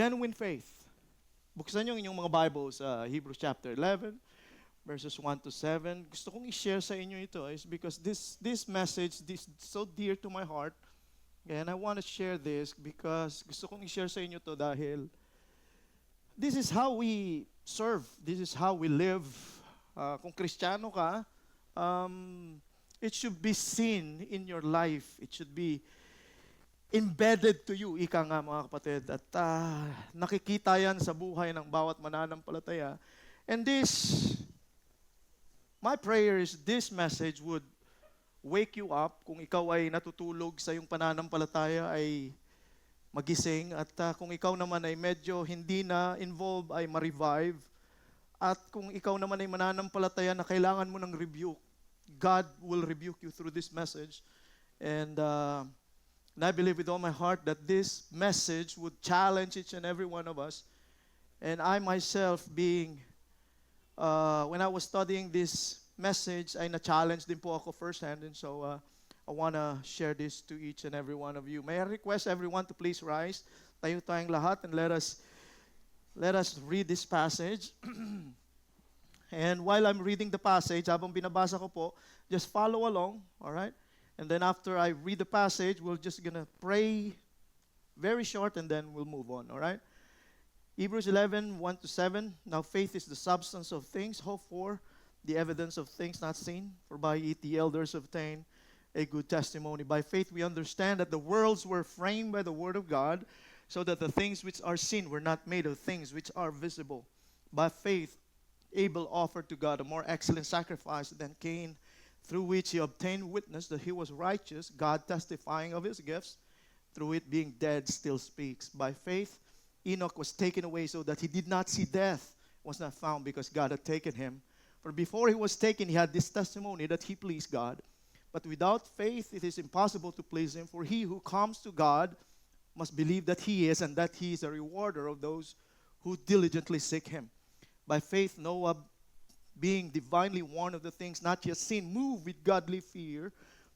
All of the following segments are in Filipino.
genuine faith. Buksan niyo inyong mga Bibles sa Hebrews chapter 11, verses 1 to 7. Gusto kong i-share sa inyo ito is because this message is so dear to my heart. And I want to share this because gusto kong i-share sa inyo to dahil this is how we serve. This is how we live. Kung Kristiyano ka, it should be seen in your life. It should be embedded to you, ika nga mga kapatid. At nakikita yan sa buhay ng bawat mananampalataya. And my prayer is this message would wake you up. Kung ikaw ay natutulog sa iyong pananampalataya, ay magising. At kung ikaw naman ay medyo hindi na involved, ay ma-revive. At kung ikaw naman ay mananampalataya na kailangan mo ng rebuke, God will rebuke you through this message. And I believe with all my heart that this message would challenge each and every one of us. And I myself when I was studying this message, ay na-challenge din po ako firsthand. And so I want to share this to each and every one of you. May I request everyone to please rise. Tayo tayong lahat and let us read this passage. And while I'm reading the passage, habang binabasa ko po, just follow along, all right? And then after I read the passage, we're just going to pray very short and then we'll move on, all right? Hebrews 11, 1 to 7. Now faith is the substance of things hoped for, the evidence of things not seen. For by it the elders obtained a good testimony. By faith we understand that the worlds were framed by the word of God, so that the things which are seen were not made of things which are visible. By faith Abel offered to God a more excellent sacrifice than Cain, through which he obtained witness that he was righteous, God testifying of his gifts, through it being dead still speaks. By faith Enoch was taken away so that he did not see death, was not found because God had taken him. For before he was taken, he had this testimony that he pleased God. But without faith it is impossible to please him, for he who comes to God must believe that he is, and that he is a rewarder of those who diligently seek him. By faith Noah, being divinely warned of the things not yet seen, moved with godly fear,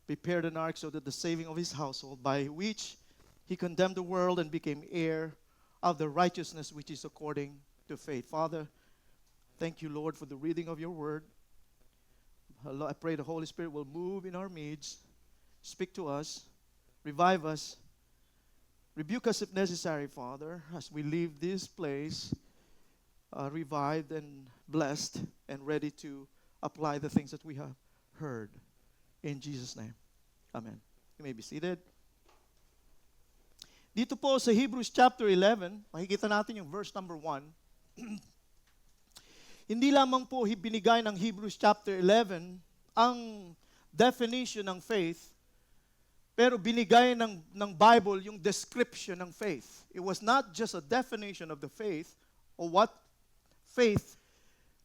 prepared an ark so that the saving of his household, by which he condemned the world and became heir of the righteousness which is according to faith. Father, thank you, Lord, for the reading of your word. I pray the Holy Spirit will move in our midst, speak to us, revive us, rebuke us if necessary, Father, as we leave this place revived and blessed and ready to apply the things that we have heard. In Jesus' name, amen. You may be seated. Dito po sa Hebrews chapter 11, makikita natin yung verse number 1. Hindi lamang po binigay ng Hebrews chapter 11 ang definition ng faith, pero binigay ng Bible yung description ng faith. It was not just a definition of the faith or what faith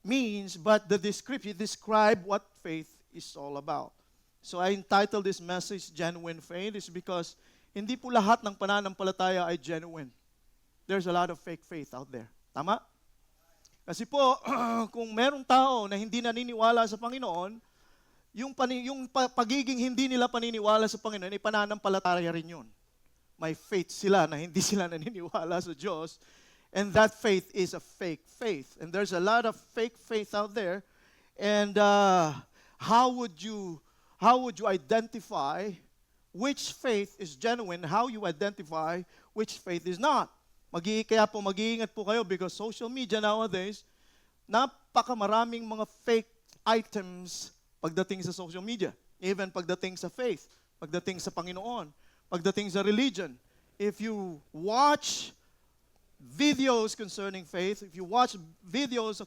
means, but the description describe what faith is all about. So I entitled this message Genuine Faith is because hindi po lahat ng pananampalataya ay genuine. There's a lot of fake faith out there. Tama? Kasi po, kung merong tao na hindi naniniwala sa Panginoon, yung pagiging hindi nila paniniwala sa Panginoon, ay pananampalataya rin yun. May faith sila na hindi sila naniniwala sa Diyos, and that faith is a fake faith. And there's a lot of fake faith out there. And how would you identify which faith is genuine? How you identify which faith is not? Kaya po mag-iingat po kayo because social media nowadays, napakamaraming mga fake items pagdating sa social media. Even pagdating sa faith, pagdating sa Panginoon, pagdating sa religion. If you watch videos concerning faith, if you watch videos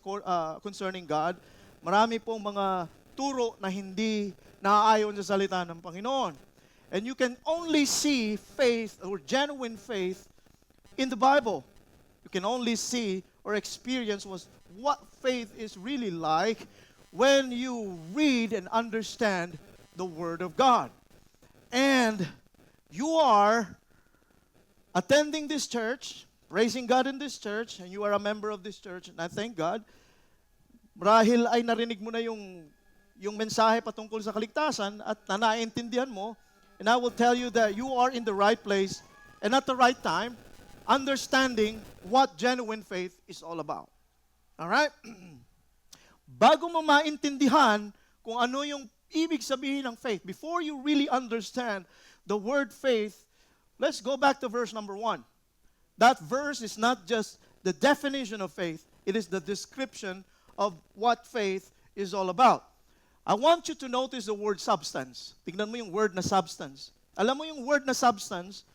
concerning God, marami pong mga turo na hindi naaayon sa salita ng Panginoon. And you can only see faith or genuine faith in the Bible. You can only see or experience what faith is really like when you read and understand the Word of God. And you are attending this church, praising God in this church, and you are a member of this church, and I thank God. Marahil ay narinig mo na yung mensahe patungkol sa kaligtasan at naiintindihan mo, and I will tell you that you are in the right place and at the right time. understanding what genuine faith is all about. Alright? Bago mo maintindihan kung ano yung ibig sabihin ng faith, before you really understand the word faith, let's go back to verse number 1. That verse is not just the definition of faith, it is the description of what faith is all about. I want you to notice the word substance. Tingnan mo yung word na substance. Alam mo yung word na substance,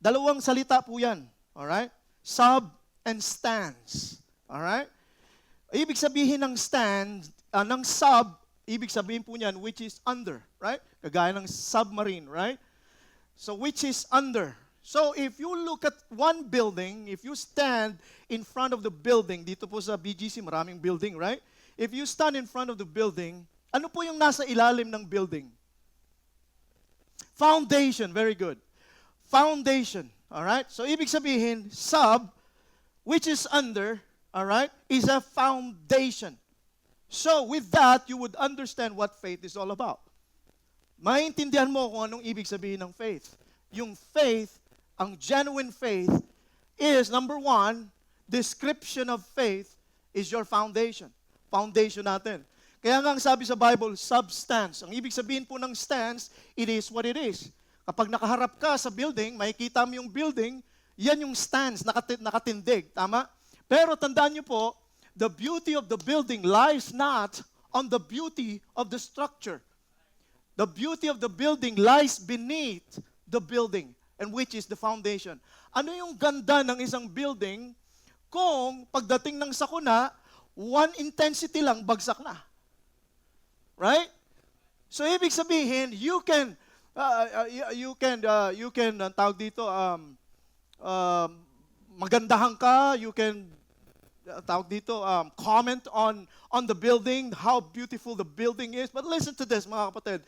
dalawang salita po yan. Alright? Sub and stance. Alright? Ibig sabihin ng stand, ng sub, ibig sabihin po niyan, which is under. Right? Kagaya ng submarine. Right? So, which is under. So, if you look at one building, if you stand in front of the building, dito po sa BGC, maraming building, right? If you stand in front of the building, ano po yung nasa ilalim ng building? Foundation, very good. Foundation, all right? So, ibig sabihin, sub, which is under, all right, is a foundation. So, with that, you would understand what faith is all about. Maintindihan mo kung anong ibig sabihin ng faith. Yung faith, ang genuine faith is, number 1, description of faith is your foundation. Foundation natin. Kaya nga ang sabi sa Bible, substance. Ang ibig sabihin po ng stance, it is what it is. Kapag nakaharap ka sa building, makikita mo yung building, yan yung stance, nakatindig. Tama? Pero tandaan niyo po, the beauty of the building lies not on the beauty of the structure. The beauty of the building lies beneath the building, and which is the foundation. Ano yung ganda ng isang building kung pagdating ng sakuna, one intensity lang, bagsak na. Right? So, ibig sabihin, you can, tawag dito, magandahan ka, you can, tawag dito, comment on the building, how beautiful the building is. But listen to this, mga kapatid.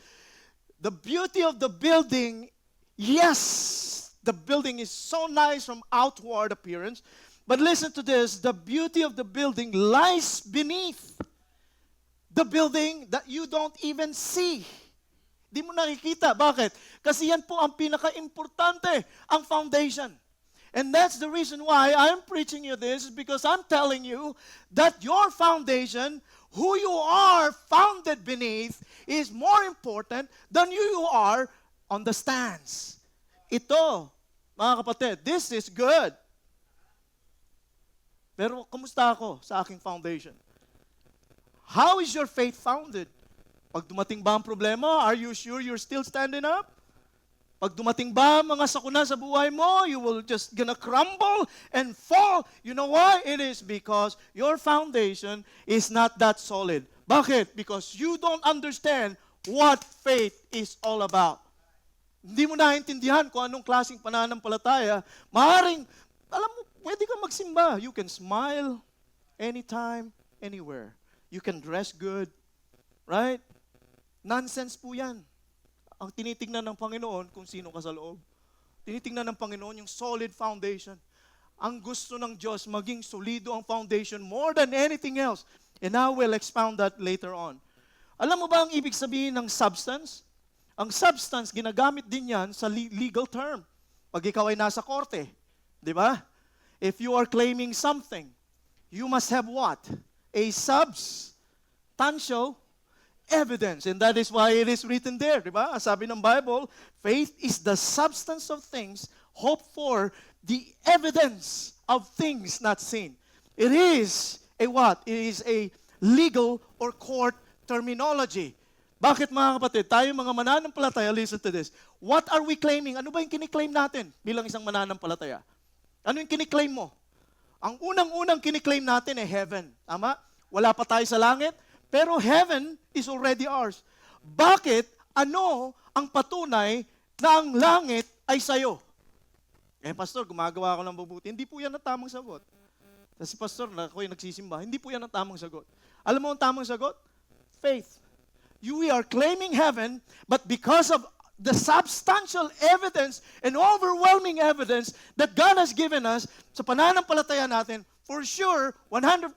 The beauty of the building, yes, the building is so nice from outward appearance. But listen to this, the beauty of the building lies beneath the building that you don't even see. Di mo nakikita. Bakit? Kasi yan po ang pinaka-importante, ang foundation. And that's the reason why I'm preaching you this, is because I'm telling you that your foundation, who you are founded beneath, is more important than you are on the stands. Ito, mga kapatid, this is good. Pero kumusta ako sa aking foundation? How is your faith founded? Pag dumating ba ang problema, are you sure you're still standing up? Pag dumating ba mga sakuna sa buhay mo, you will just gonna crumble and fall. You know why? It is because your foundation is not that solid. Bakit? Because you don't understand what faith is all about. Hindi mo naintindihan kung anong klaseng pananampalataya. Maaaring, alam mo, pwede ka magsimba. You can smile anytime, anywhere. You can dress good. Right? Nonsense po yan. Ang tinitingnan ng Panginoon kung sino ka sa loob. Tinitingnan ng Panginoon yung solid foundation. Ang gusto ng Diyos, maging solido ang foundation more than anything else. And I will expound that later on. Alam mo ba ang ibig sabihin ng substance? Ang substance, ginagamit din yan sa legal term. Pag ikaw ay nasa korte, di ba? If you are claiming something, you must have what? A substantial evidence. And that is why it is written there, di ba? Sabi ng Bible, faith is the substance of things hoped for, the evidence of things not seen. It is a what? It is a legal or court terminology. Bakit mga kapatid? Tayo mga mananampalataya, listen to this. What are we claiming? Ano ba yung kiniklaim natin bilang isang mananampalataya? Ano yung kiniklaim mo? Ang unang-unang kiniklaim natin ay heaven. Tama? Wala pa tayo sa langit, pero heaven is already ours. Bakit? Ano ang patunay na ang langit ay sayo? Pastor, gumagawa ako ng mabuti. Hindi po yan ang tamang sagot. Kasi pastor, ako'y nagsisimba. Hindi po yan ang tamang sagot. Alam mo ang tamang sagot? Faith. We are claiming heaven, but because of the substantial evidence and overwhelming evidence that God has given us sa pananampalataya natin, for sure, 100%,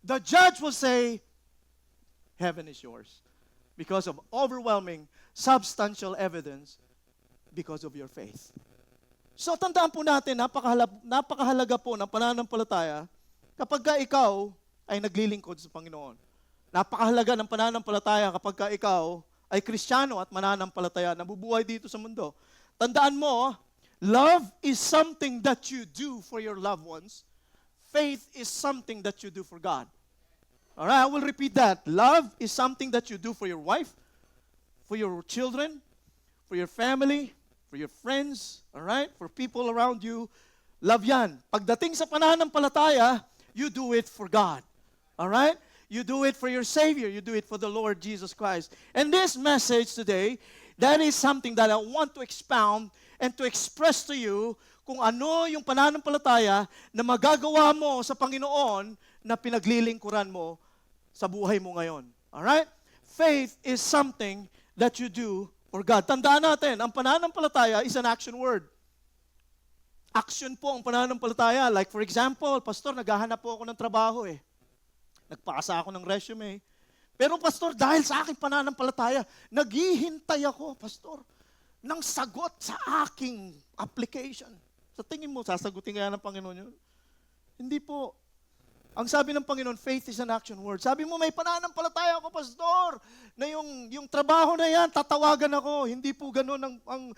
the judge will say, heaven is yours. Because of overwhelming, substantial evidence, because of your faith. So tandaan po natin, napakahalaga po ng pananampalataya kapag ka ikaw ay naglilingkod sa Panginoon. Napakahalaga ng pananampalataya kapag ka ikaw ay Kristiyano at mananampalataya, nabubuhay dito sa mundo. Tandaan mo, love is something that you do for your loved ones. Faith is something that you do for God. Alright, I will repeat that. Love is something that you do for your wife, for your children, for your family, for your friends, alright, for people around you. Love yan. Pagdating sa pananampalataya, you do it for God. Alright? You do it for your Savior. You do it for the Lord Jesus Christ. And this message today, that is something that I want to expound and to express to you kung ano yung pananampalataya na magagawa mo sa Panginoon na pinaglilingkuran mo sa buhay mo ngayon. Alright? Faith is something that you do for God. Tandaan natin, ang pananampalataya is an action word. Action po ang pananampalataya. Like for example, Pastor, naghahanap po ako ng trabaho eh. Nagpasa ako ng resume. Pero Pastor, dahil sa aking pananampalataya, naghihintay ako, Pastor, ng sagot sa aking application. Sa tingin mo, sasagutin kaya ng Panginoon yun? Hindi po. Ang sabi ng Panginoon, faith is an action word. Sabi mo, may pananampalataya ako, Pastor, na yung trabaho na yan, tatawagan ako. Hindi po ganun ang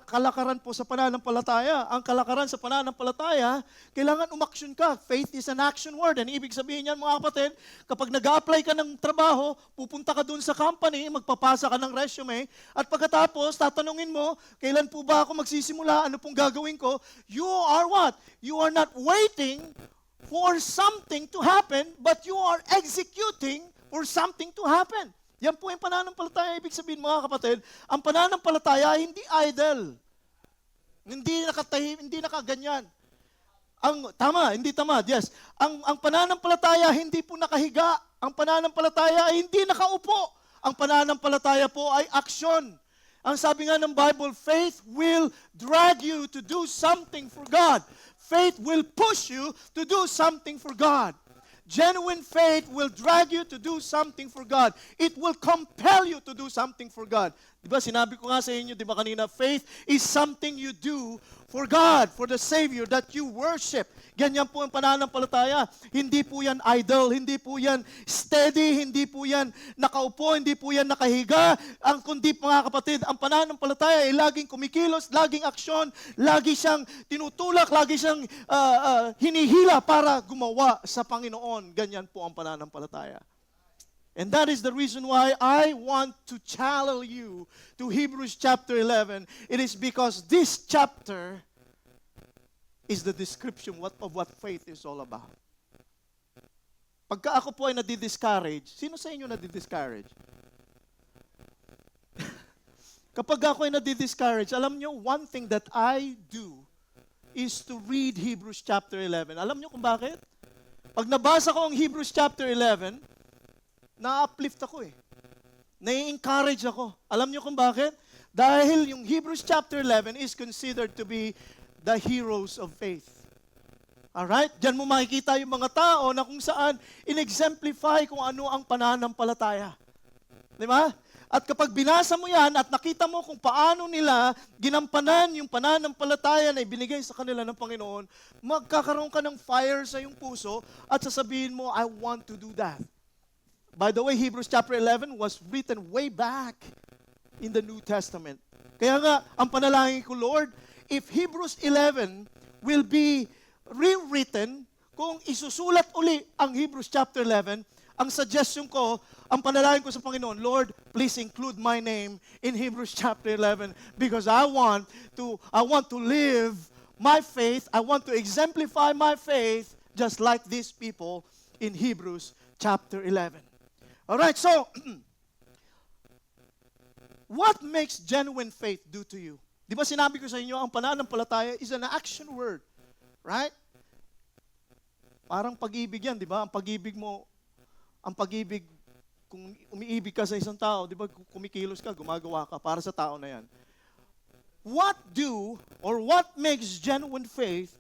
kalakaran po sa pananampalataya. Ang kalakaran sa pananampalataya, kailangan umaksyon ka. Faith is an action word. And ibig sabihin yan, mga kapatid, kapag nag-a-apply ka ng trabaho, pupunta ka dun sa company, magpapasa ka ng resume, at pagkatapos, tatanungin mo, kailan po ba ako magsisimula? Ano pong gagawin ko? You are what? You are not waiting for something to happen, but you are executing for something to happen. Yan po yung pananampalataya. Ibig sabihin, mga kapatid, ang pananampalataya hindi idle. Hindi nakaganyan. Hindi tamad, yes. Ang pananampalataya hindi po nakahiga. Ang pananampalataya ay hindi nakaupo. Ang pananampalataya po ay aksyon. Ang sabi nga ng Bible, faith will drag you to do something for God. Faith will push you to do something for God. Genuine faith will drag you to do something for God. It will compel you to do something for God. Diba, sinabi ko nga sa inyo, diba kanina, faith is something you do for God, for the Savior that you worship. Ganyan po ang pananampalataya. Hindi po yan idle, hindi po yan steady, hindi po yan nakaupo, hindi po yan nakahiga. Ang kundi, mga kapatid, ang pananampalataya ay laging kumikilos, laging aksyon, lagi siyang tinutulak, lagi siyang hinihila para gumawa sa Panginoon. Ganyan po ang pananampalataya. And that is the reason why I want to challenge you to Hebrews chapter 11. It is because this chapter is the description of what faith is all about. Pagka ako po ay nadi-discourage, sino sa inyo nadi-discourage? Kapag ako ay nadi-discourage, alam nyo, one thing that I do is to read Hebrews chapter 11. Alam nyo kung bakit? Pag nabasa ko ang Hebrews chapter 11, na-uplift ako eh. Nai-encourage ako. Alam niyo kung bakit? Dahil yung Hebrews chapter 11 is considered to be the heroes of faith. Alright? Diyan mo makikita yung mga tao na kung saan in-exemplify kung ano ang pananampalataya. Di ba? At kapag binasa mo yan at nakita mo kung paano nila ginampanan yung pananampalataya na ibinigay sa kanila ng Panginoon, magkakaroon ka ng fire sa iyong puso at sasabihin mo, I want to do that. By the way, Hebrews chapter 11 was written way back in the New Testament. Kaya nga, ang panalangin ko, Lord, if Hebrews 11 will be rewritten, kung isusulat uli ang Hebrews chapter 11, ang suggestion ko, ang panalangin ko sa Panginoon, Lord, please include my name in Hebrews chapter 11 because I want to live my faith, I want to exemplify my faith just like these people in Hebrews chapter 11. Alright, so, what makes genuine faith do to you? Di ba sinabi ko sa inyo, ang pananampalataya is an action word. Right? Parang pag-ibig yan, di ba? Ang pag-ibig, kung umiibig ka sa isang tao, di ba, kumikilos ka, gumagawa ka para sa tao na yan. What makes genuine faith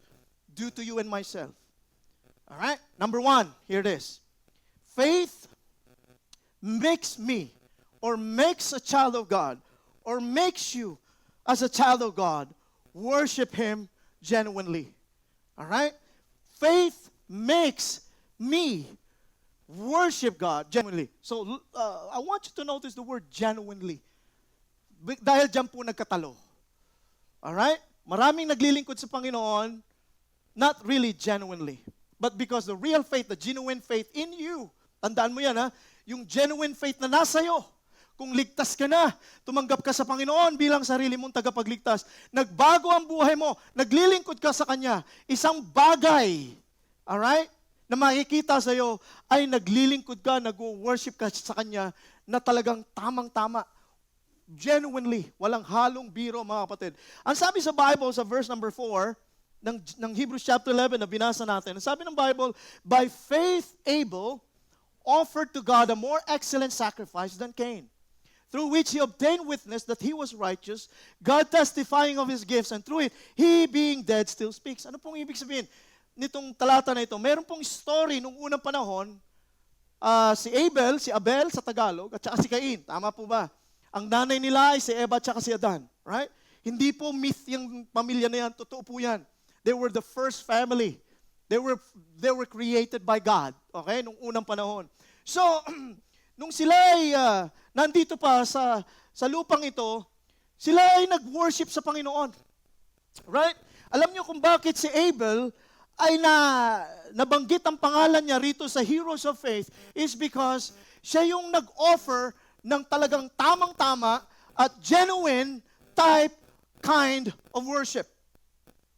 do to you and myself? Alright? Number 1, here it is. Faith makes me, or makes a child of God, or makes you as a child of God, worship Him genuinely. Alright? Faith makes me worship God genuinely. So, I want you to notice the word genuinely. Dahil dyan po nagkatalo. Alright? Maraming naglilingkod sa Panginoon, not really genuinely. But because the real faith, the genuine faith in you, tandaan mo yan ha, yung genuine faith na nasa iyo, kung ligtas ka na, tumanggap ka sa Panginoon bilang sarili mong tagapagligtas, nagbago ang buhay mo, naglilingkod ka sa Kanya, isang bagay, alright, na makikita sa iyo ay naglilingkod ka, nag-worship ka sa Kanya na talagang tamang-tama. Genuinely, walang halong biro mga kapatid. Ang sabi sa Bible sa verse number 4 ng Hebrews chapter 11 na binasa natin, ang sabi ng Bible, by faith Abel offered to God a more excellent sacrifice than Cain, through which he obtained witness that he was righteous, God testifying of his gifts, and through it, he being dead still speaks. Ano pong ibig sabihin nitong talata na ito? Meron pong story nung unang panahon, si Abel sa Tagalog, at saka si Cain. Tama po ba? Ang nanay nila ay si Eva at saka si Adan. Right? Hindi po myth yung pamilya na yan. Totoo po yan. They were the first family. They were created by God. Okay? Nung unang panahon. So, nung sila ay nandito pa sa lupang ito, sila ay nag-worship sa Panginoon. Right? Alam niyo kung bakit si Abel ay nabanggit ang pangalan niya rito sa Heroes of Faith is because siya yung nag-offer ng talagang tamang-tama at genuine kind of worship.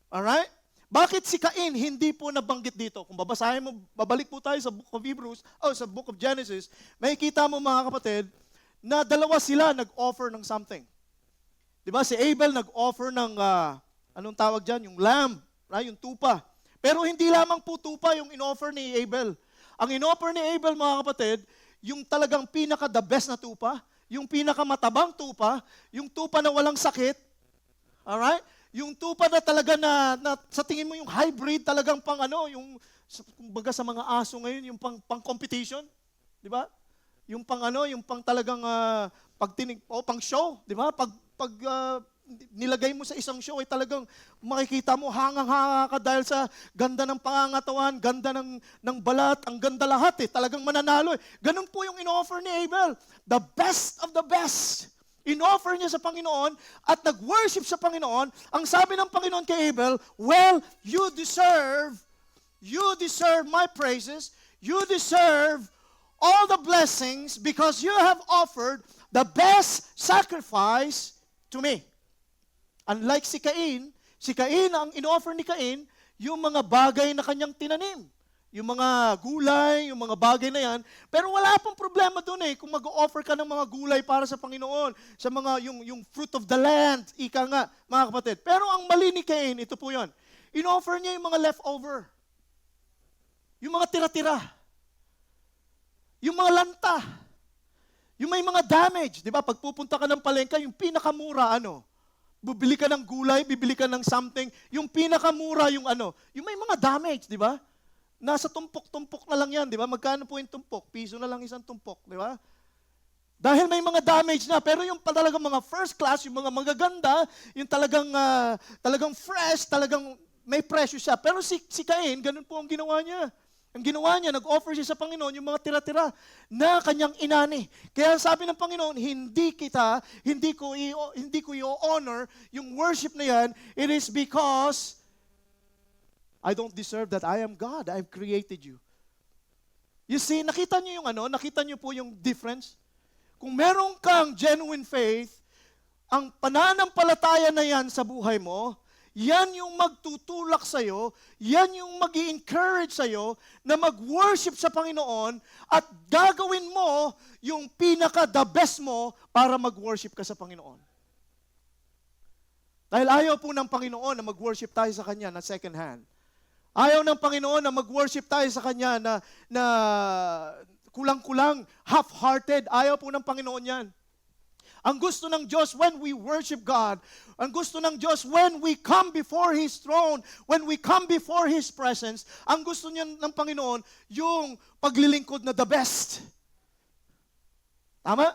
Alright? Bakit si Cain hindi po nabanggit dito? Kung babasahin mo, babalik po tayo sa Book of Hebrews, sa Book of Genesis, makikita mo mga kapatid, na dalawa sila nag-offer ng something. Diba? Si Abel nag-offer ng, anong tawag dyan? Yung lamb, right? Yung tupa. Pero hindi lamang po tupa yung in-offer ni Abel. Ang in-offer ni Abel, mga kapatid, yung talagang pinaka-the best na tupa, yung pinaka-matabang tupa, yung tupa na walang sakit, alright? Yung tupa na talaga na sa tingin mo yung hybrid talagang yung kumbaga sa mga aso ngayon, yung pang competition, di ba? Yung pang talagang pang show, di ba? Pag nilagay mo sa isang show ay talagang makikita mo hangang-hanga ka dahil sa ganda ng pangangatawan, ganda ng balat, ang ganda lahat talagang mananalo Ganun po yung in-offer ni Abel. The best of the best. In-offer niya sa Panginoon at nag-worship sa Panginoon. Ang sabi ng Panginoon kay Abel, well, you deserve my praises, you deserve all the blessings because you have offered the best sacrifice to me. Unlike si Cain, ang in-offer ni Cain, yung mga bagay na kanyang tinanim. Yung mga gulay, yung mga bagay na yan. Pero wala pong problema doon kung mag-offer ka ng mga gulay para sa Panginoon, sa mga, yung fruit of the land, ika nga, mga kapatid. Pero ang mali ni Cain, ito po yun. In-offer niya yung mga leftover. Yung mga tira-tira. Yung mga lanta. Yung may mga damage. Di ba? Pag pupunta ka ng palengke, yung pinakamura, bibili ka ng gulay, bibili ka ng something, yung pinakamura yung yung may mga damage, di ba? Nasa tumpok-tumpok na lang yan, di ba? Magkano po yung tumpok? Piso na lang isang tumpok, di ba? Dahil may mga damage na, pero yung talagang mga first class, yung mga magaganda, yung talagang fresh, talagang may presyo siya. Pero si Cain, ganun po ang ginawa niya. Ang ginawa niya, nag-offer siya sa Panginoon yung mga tira-tira na kanyang inani. Kaya sabi ng Panginoon, hindi ko i-honor yung worship na yan. It is because I don't deserve that. I am God. I've created you. You see, nakita niyo nakita niyo po yung difference? Kung meron kang genuine faith, ang pananampalataya na yan sa buhay mo, yan yung magtutulak sa'yo, yan yung mag-i-encourage sa'yo na mag-worship sa Panginoon at gagawin mo yung pinaka-the best mo para mag-worship ka sa Panginoon. Dahil ayaw po ng Panginoon na mag-worship tayo sa Kanya na second hand. Ayaw ng Panginoon na mag-worship tayo sa Kanya na kulang-kulang, half-hearted. Ayaw po ng Panginoon yan. Ang gusto ng Diyos when we worship God, ang gusto ng Diyos when we come before His throne, when we come before His presence, ang gusto niya ng Panginoon, yung paglilingkod na the best. Tama?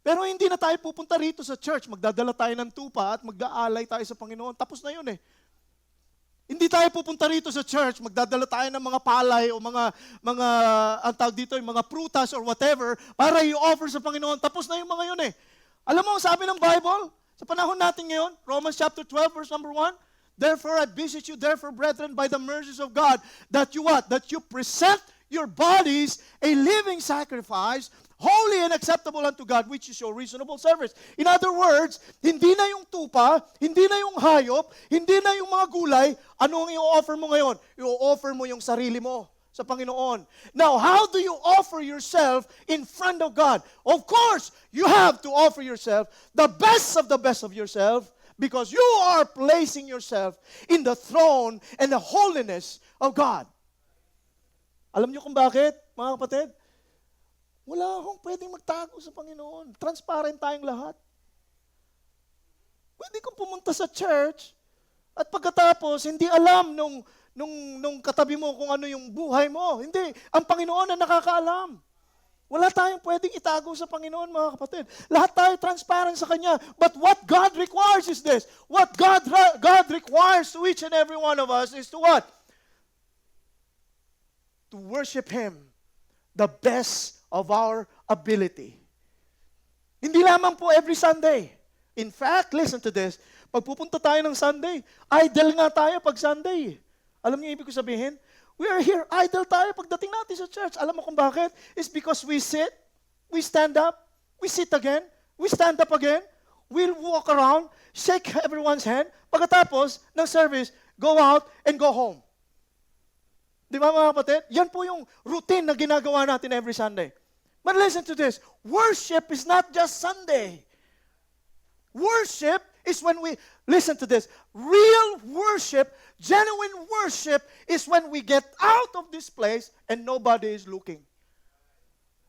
Pero hindi na tayo pupunta rito sa church, magdadala tayo ng tupa at mag-aalay tayo sa Panginoon. Tapos na yun eh. Hindi tayo pupunta rito sa church, magdadala tayo ng mga palay o mga ang tawag dito, yung mga prutas or whatever, para i-offer sa Panginoon. Tapos na yung mga yun eh. Alam mo, sabi ng Bible, sa panahon natin ngayon, Romans chapter 12, verse number 1, therefore I beseech you, therefore, brethren, by the mercies of God, that you what? That you present your bodies a living sacrifice, holy and acceptable unto God, which is your reasonable service. In other words, hindi na yung tupa, hindi na yung hayop, hindi na yung mga gulay, ano ang i-offer mo ngayon? I-offer mo yung sarili mo sa Panginoon. Now, how do you offer yourself in front of God? Of course, you have to offer yourself the best of yourself, because you are placing yourself in the throne and the holiness of God. Alam niyo kung bakit, mga kapatid? Wala akong pwedeng magtago sa Panginoon. Transparent tayong lahat. Pwede kong pumunta sa church at pagkatapos, hindi alam nung katabi mo kung ano yung buhay mo. Hindi. Ang Panginoon na nakakaalam. Wala tayong pwedeng itago sa Panginoon, mga kapatid. Lahat tayo transparent sa Kanya. But what God requires is this. What God requires to each and every one of us is to what? To worship Him the best of our ability. Hindi lamang po every Sunday. In fact, listen to this. Pag pupunta tayo ng Sunday, idle nga tayo pag Sunday. Alam niyo ibig ko sabihin? We are here, idle tayo pagdating natin sa church. Alam mo kung bakit? It's because we sit, we stand up, we sit again, we stand up again, we'll walk around, shake everyone's hand, pagkatapos ng service, go out and go home. Di ba mga kapatid? Yan po yung routine na ginagawa natin every Sunday. But listen to this. Worship is not just Sunday. Worship is when we, listen to this, real worship, genuine worship is when we get out of this place and nobody is looking.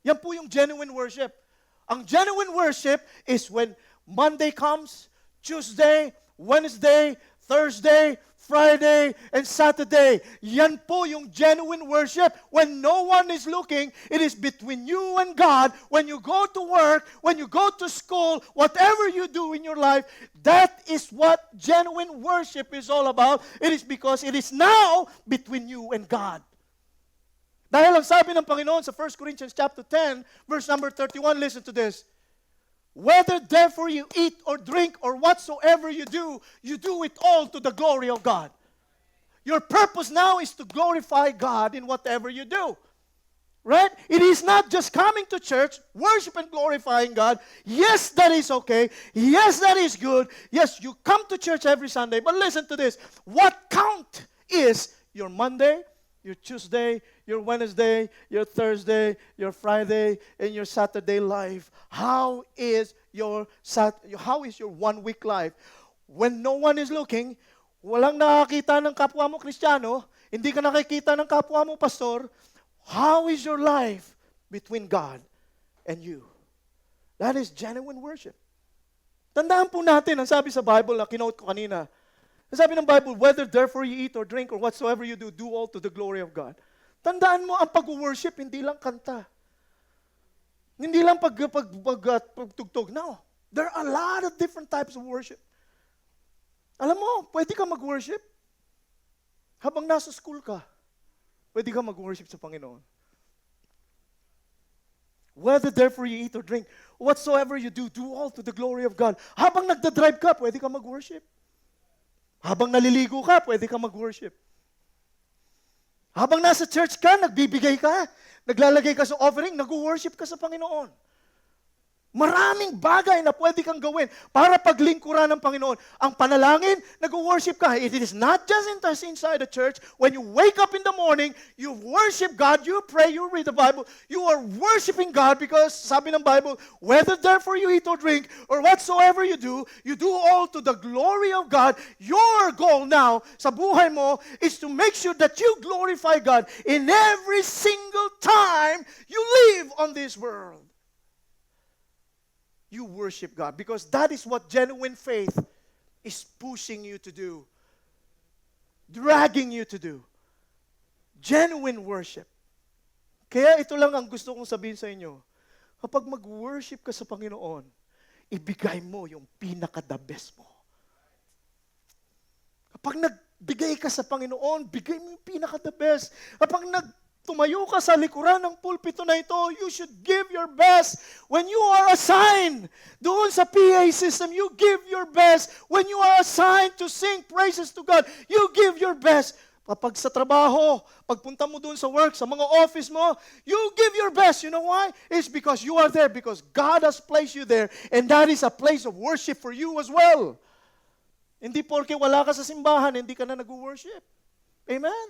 Yan po yung genuine worship. Ang genuine worship is when Monday comes, Tuesday, Wednesday, Thursday, Friday, and Saturday. Yan po yung genuine worship. When no one is looking, it is between you and God. When you go to work, when you go to school, whatever you do in your life, that is what genuine worship is all about. It is because it is now between you and God. Dahil ang sabi ng Panginoon sa 1 Corinthians chapter 10, verse number 31, listen to this. Whether therefore you eat or drink or whatsoever you do it all to the glory of God. Your purpose now is to glorify God in whatever you do. Right? It is not just coming to church, worship and glorifying God. Yes, that is okay. Yes, that is good. Yes, you come to church every Sunday. But listen to this. What count is your Monday, your Tuesday, your Wednesday, your Thursday, your Friday, and your Saturday life. How is your 1 week life? When no one is looking, walang nakakita ng kapwa mo Kristiyano, hindi ka nakikita ng kapwa mo pastor, how is your life between God and you? That is genuine worship. Tandaan po natin, ang sabi sa Bible na kinote ko kanina, sabi ng Bible, whether therefore you eat or drink or whatsoever you do all to the glory of God. Tandaan mo, ang pag-worship, hindi lang kanta. Hindi lang pagtugtog. No. There are a lot of different types of worship. Alam mo, pwede ka mag-worship habang nasa school ka. Pwede ka mag-worship sa Panginoon. Whether therefore you eat or drink, whatsoever you do all to the glory of God. Habang nagda-drive ka, pwede ka mag-worship. Habang naliligo ka, pwede ka mag-worship. Habang nasa church ka, nagbibigay ka, naglalagay ka sa offering, nag-worship ka sa Panginoon. Maraming bagay na pwede kang gawin para paglingkuran ng Panginoon. Ang panalangin, nag-worship ka. It is not just inside the church. When you wake up in the morning, you worship God, you pray, you read the Bible. You are worshiping God because, sabi ng Bible, whether therefore you eat or drink or whatsoever you do all to the glory of God. Your goal now sa buhay mo is to make sure that you glorify God in every single time you live on this world. You worship God because that is what genuine faith is pushing you to do, dragging you to do. Genuine worship. Kaya ito lang ang gusto kong sabihin sa inyo. Kapag mag-worship ka sa Panginoon, ibigay mo yung pinaka-the best mo. Kapag nagbigay ka sa Panginoon, bigay mo yung pinaka-the best. Kapag tumayo ka sa likuran ng pulpito na ito, you should give your best. When you are assigned doon sa PA system, you give your best. When you are assigned to sing praises to God, you give your best. Kapag sa trabaho, pagpunta mo doon sa work, sa mga office mo, you give your best. You know why? It's because you are there, because God has placed you there, and that is a place of worship for you as well. Hindi porke wala ka sa simbahan, hindi ka na nag-worship. Amen?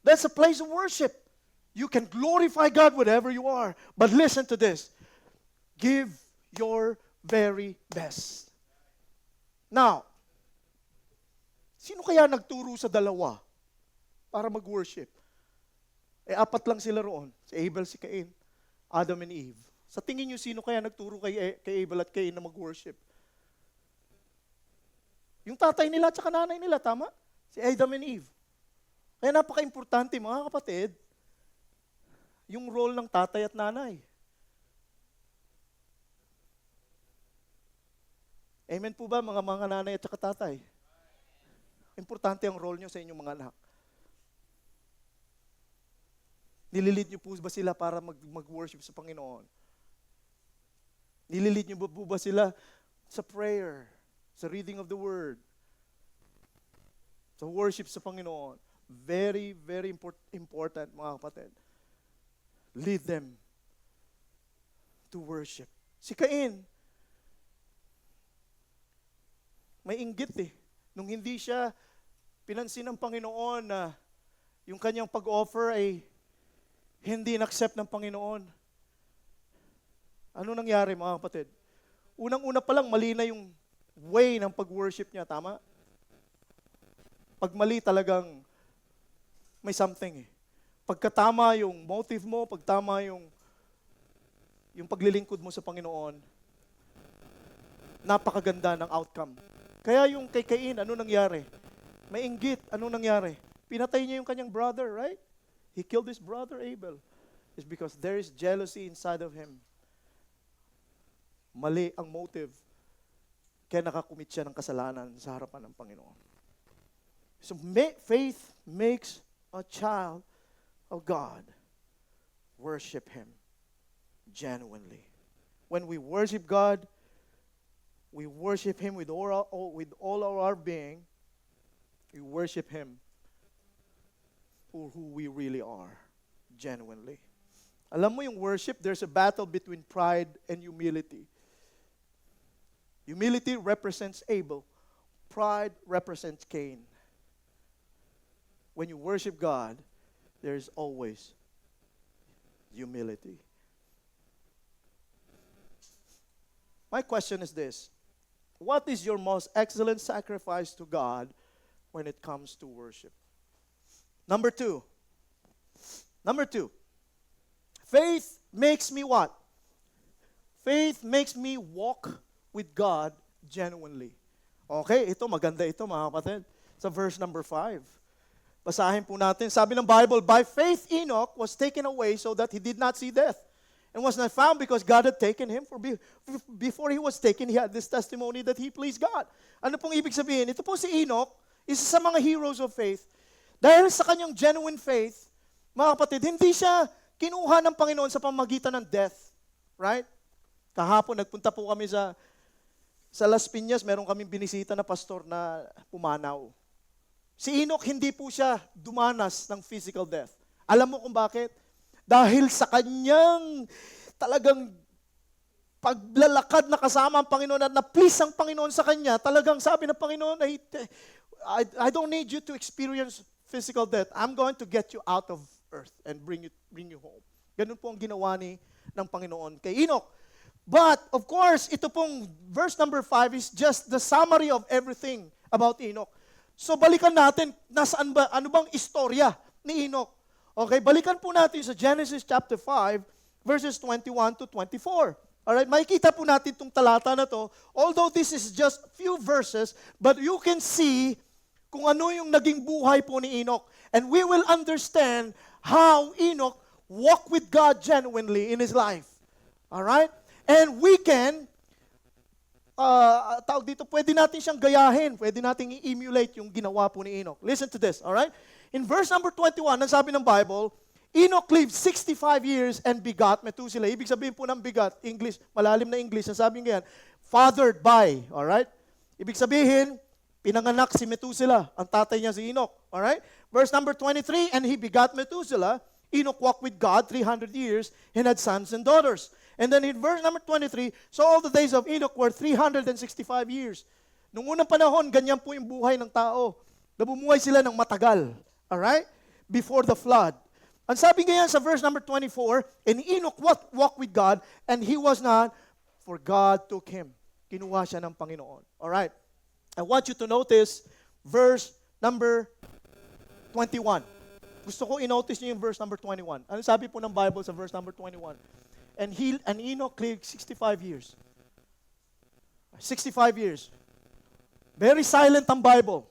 That's a place of worship. You can glorify God wherever you are. But listen to this. Give your very best. Now, sino kaya nagturo sa dalawa para mag-worship? Apat lang sila roon. Si Abel, si Cain, Adam and Eve. Sa tingin niyo, sino kaya nagturo kay Abel at Cain na mag-worship? Yung tatay nila at saka nanay nila, tama? Si Adam and Eve. Kaya napaka-importante, mga kapatid, yung role ng tatay at nanay. Amen po ba, mga nanay at saka tatay? Importante ang role nyo sa inyong mga anak. Nililid nyo po ba sila para mag-worship sa Panginoon? Nililid nyo po ba sila sa prayer, sa reading of the Word, sa worship sa Panginoon? Very, very important, mga kapatid. Lead them to worship. Si Cain, may inggit Nung hindi siya pinansin ng Panginoon na yung kanyang pag-offer ay hindi in-accept ng Panginoon. Ano nangyari, mga kapatid? Unang-una pa lang, mali na yung way ng pag-worship niya, tama? Pag mali talagang may something Pagkatama yung motive mo, pagtama yung paglilingkod mo sa Panginoon, napakaganda ng outcome. Kaya yung kay Cain, ano nangyari? May inggit, ano nangyari? Pinatay niya yung kanyang brother, right? He killed his brother Abel. It's because there is jealousy inside of him. Mali ang motive. Kaya nakakumit siya ng kasalanan sa harapan ng Panginoon. So faith makes a child of God worship Him genuinely. When we worship God, we worship Him with all of our being. We worship Him for who we really are, genuinely. Alam mo yung worship, there's a battle between pride and humility. Humility represents Abel. Pride represents Cain. When you worship God, there's always humility. My question is this. What is your most excellent sacrifice to God when it comes to worship? Number two. Faith makes me what? Faith makes me walk with God genuinely. Okay, ito maganda ito mga kapatid. Sa verse number 5. Basahin po natin. Sabi ng Bible, by faith Enoch was taken away so that he did not see death. And was not found because God had taken him. For before he was taken, he had this testimony that he pleased God. Ano pong ibig sabihin? Ito po si Enoch, isa sa mga heroes of faith. Dahil sa kanyang genuine faith, mga kapatid, hindi siya kinuha ng Panginoon sa pamamagitan ng death. Right? Kahapon, nagpunta po kami sa Las Piñas, meron kaming binisita na pastor na pumanaw. Si Enoch, hindi po siya dumanas ng physical death. Alam mo kung bakit? Dahil sa kanyang talagang paglalakad na kasama ang Panginoon at na-please ang Panginoon sa kanya, talagang sabi ng Panginoon, I don't need you to experience physical death. I'm going to get you out of earth and bring you home. Ganun po ang ginawa ng Panginoon kay Enoch. But, of course, ito pong verse number 5 is just the summary of everything about Enoch. So, balikan natin, nasaan ba, ano bang istorya ni Enoch? Okay, balikan po natin sa Genesis chapter 5, verses 21 to 24. Alright, makikita po natin itong talata na to. Although this is just few verses, but you can see kung ano yung naging buhay po ni Enoch. And we will understand how Enoch walked with God genuinely in his life. Alright? And we can, tawag dito, pwede natin siyang gayahin. Pwede natin i-emulate yung ginawa po ni Enoch. Listen to this, alright? In verse number 21, ang sabi ng Bible, Enoch lived 65 years and begot Methuselah. Ibig sabihin po ng begot, English, malalim na English, ang sabi nga yan, fathered by, alright? Ibig sabihin, pinanganak si Methuselah, ang tatay niya si Enoch, alright? Verse number 23, and he begot Methuselah. Enoch walked with God 300 years and had sons and daughters. And then in verse number 23, so all the days of Enoch were 365 years. Nung unang panahon, ganyan po yung buhay ng tao. Nabumuhay sila ng matagal. Alright? Before the flood. Ang sabi ngayon sa verse number 24, and Enoch walked with God, and he was not, for God took him. Kinuha siya ng Panginoon. Alright? I want you to notice verse number 21. Gusto ko i-notice niyo yung verse number 21. Ano sabi po ng Bible sa verse number 21? And Enoch lived 65 years. 65 years. Very silent ang Bible.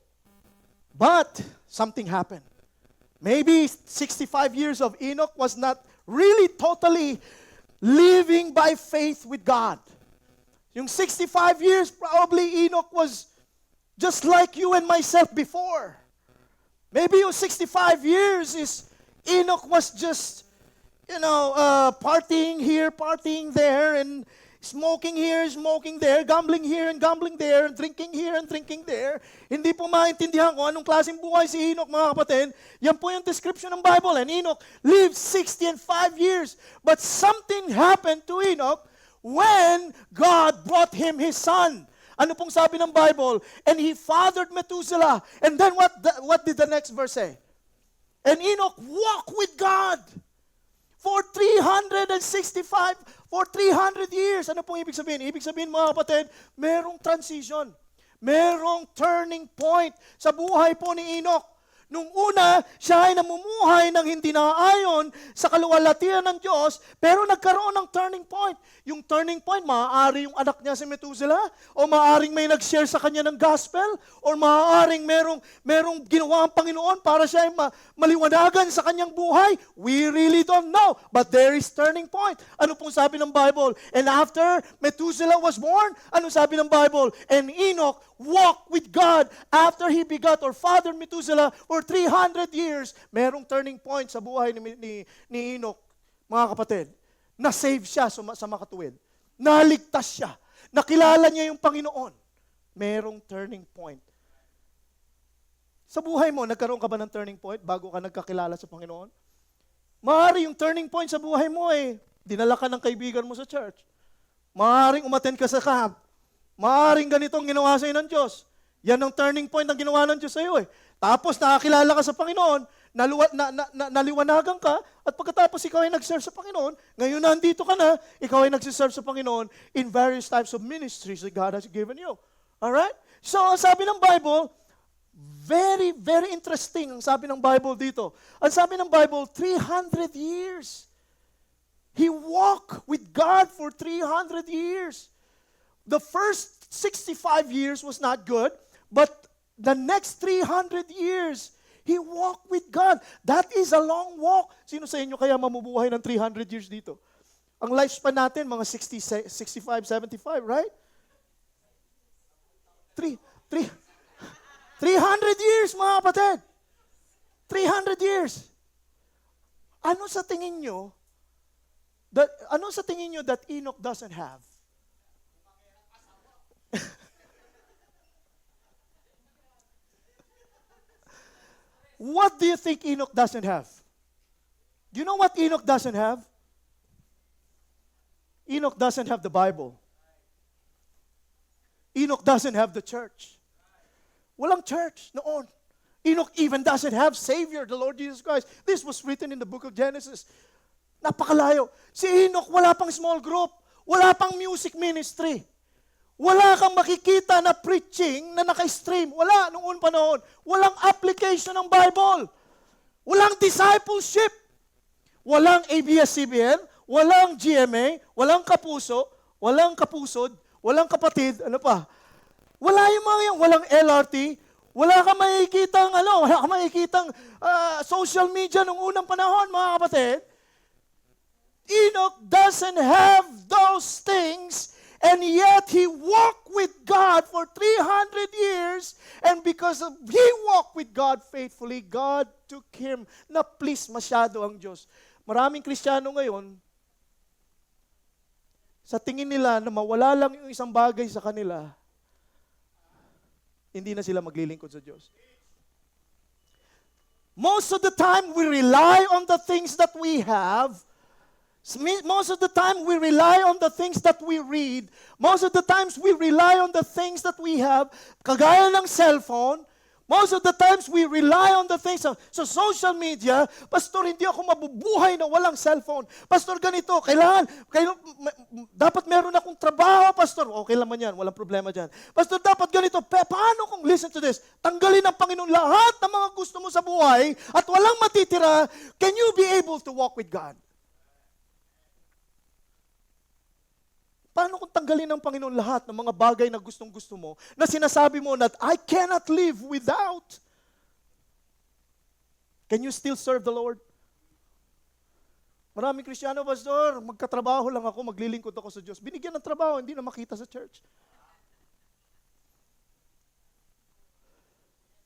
But something happened. Maybe 65 years of Enoch was not really totally living by faith with God. Yung 65 years, probably Enoch was just like you and myself before. Maybe yung 65 years is Enoch was just, partying here, partying there, and smoking here, smoking there, gambling here and gambling there, and drinking here and drinking there. Hindi po maintindihan kung anong klaseng buhay si Enoch, mga kapatid. Yan po yung description ng Bible. And Enoch lived 65 years. But something happened to Enoch when God brought him his son. Ano pong sabi ng Bible? And he fathered Methuselah. And then what did the next verse say? And Enoch walked with God for 365, for 300 years. Ano pong ibig sabihin? Ibig sabihin, mga kapatid, merong transition. Merong turning point sa buhay po ni Enoch. Nung una, siya ay namumuhay ng hindi naaayon sa kaluwalhatian ng Diyos, pero nagkaroon ng turning point. Yung turning point, maaari yung anak niya si Methuselah, o maaaring may nag-share sa kanya ng gospel, or maaaring merong ginawa ang Panginoon para siya ay maliwanagan sa kanyang buhay. We really don't know, but there is turning point. Ano pong sabi ng Bible? And after Methuselah was born, ano sabi ng Bible? And Enoch walked with God after he begot or fathered Methuselah for 300 years. Merong turning point sa buhay ni Enoch, mga kapatid. Na-save siya sa makatuwid. Naligtas siya. Nakilala niya yung Panginoon. Merong turning point. Sa buhay mo, nagkaroon ka ba ng turning point bago ka nagkakilala sa Panginoon? Maaari yung turning point sa buhay mo dinala ka ng kaibigan mo sa church. Maaaring umattend ka sa camp. Maaaring ganitong ginawa sa'yo ng Diyos. Yan ang turning point ng ginawa ng Diyos sa'yo Tapos nakakilala ka sa Panginoon, naliwanagan ka, at pagkatapos ikaw ay nag-serve sa Panginoon, ngayon nandito ka na, ikaw ay nag-serve sa Panginoon in various types of ministries that God has given you. Alright? So, ang sabi ng Bible, very, very interesting ang sabi ng Bible dito. Ang sabi ng Bible, 300 years. He walked with God for 300 years. The first 65 years was not good, but the next 300 years, he walked with God. That is a long walk. Sino sa inyo kaya mamubuhay ng 300 years dito? Ang lifespan natin, mga 60, 65, 75, right? 300 years, mga kapatid. 300 years. Ano sa tingin nyo that Enoch doesn't have? What do you think Enoch doesn't have? Do you know what Enoch doesn't have? Enoch doesn't have the Bible. Enoch doesn't have the church. Walang church noon. Enoch even doesn't have Savior, the Lord Jesus Christ. This was written in the book of Genesis. Napakalayo. Si Enoch, wala pang small group. Wala pang music ministry. Wala kang makikita na preaching na naka-stream. Wala noong panahon. Walang application ng Bible. Walang discipleship. Walang ABS-CBN. Walang GMA. Walang kapuso. Walang kapusod. Walang kapatid. Ano pa? Wala yung mga yan. Walang LRT. Wala kang makikitang social media noong unang panahon, mga kapatid. Enoch doesn't have the those things, and yet he walked with God for 300 years, and because he walked with God faithfully, God took him. Na-please masyado ang Diyos. Maraming Kristiyano ngayon, sa tingin nila na mawala lang yung isang bagay sa kanila, hindi na sila maglilingkod sa Diyos. Most of the time, we rely on the things that we have. Most of the time, we rely on the things that we read. Most of the times, we rely on the things that we have. Kagaya ng cellphone. Most of the times, we rely on the things. So social media, Pastor, hindi ako mabubuhay na walang cellphone. Pastor, ganito, dapat meron akong trabaho, Pastor. Okay lang man yan, walang problema dyan. Pastor, dapat ganito. Paano kung, listen to this, tanggalin ng Panginoon lahat ng mga gusto mo sa buhay at walang matitira, can you be able to walk with God? Paano kung tanggalin ng Panginoon lahat ng mga bagay na gustong-gusto mo, na sinasabi mo that I cannot live without? Can you still serve the Lord? Maraming Kristiyano, Pastor, magkatrabaho lang ako, maglilingkod ako sa Diyos. Binigyan ng trabaho, hindi na makita sa church.